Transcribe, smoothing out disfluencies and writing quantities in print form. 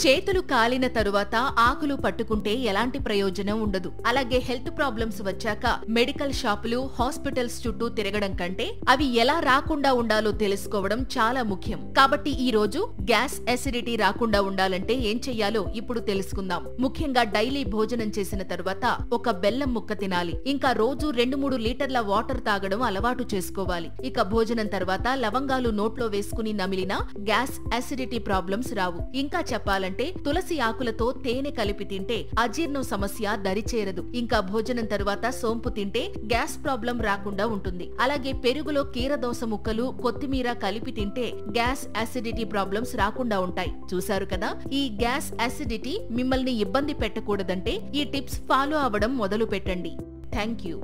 చేతులు కాలిన తరువాత ఆకులు పట్టుకుంటే ఎలాంటి ప్రయోజనం ఉండదు. అలాగే హెల్త్ ప్రాబ్లమ్స్ వచ్చాక మెడికల్ షాపులు, హాస్పిటల్స్ చుట్టూ తిరగడం కంటే అవి ఎలా రాకుండా ఉండాలో తెలుసుకోవడం చాలా ముఖ్యం. కాబట్టి ఈ రోజు గ్యాస్ అసిడిటీ రాకుండా ఉండాలంటే ఏం చెయ్యాలో ఇప్పుడు తెలుసుకుందాం. ముఖ్యంగా డైలీ భోజనం చేసిన తరువాత ఒక బెల్లం ముక్క తినాలి. ఇంకా రోజు 2-3 లీటర్ల వాటర్ తాగడం అలవాటు చేసుకోవాలి. ఇక భోజనం తర్వాత లవంగాలు నోట్లో వేసుకుని నమిలినా గ్యాస్ అసిడిటీ ప్రాబ్లమ్స్ రావు. ఇంకా చెప్పాలంటే తులసి ఆకులతో తేనె కలిపి తింటే అజీర్ణం సమస్య దరిచేరదు. ఇంకా భోజనం తరువాత సోంపు తింటే గ్యాస్ ప్రాబ్లం రాకుండా ఉంటుంది. అలాగే పెరుగులో కీరదోస ముక్కలు, కొత్తిమీర కలిపి తింటే గ్యాస్ అసిడిటీ ప్రాబ్లమ్స్ రాకుండా ఉంటాయి. చూశారు కదా, ఈ గ్యాస్ అసిడిటీ మిమ్మల్ని ఇబ్బంది పెట్టకూడదంటే ఈ టిప్స్ ఫాలో అవ్వడం మొదలు పెట్టండి. Thank you.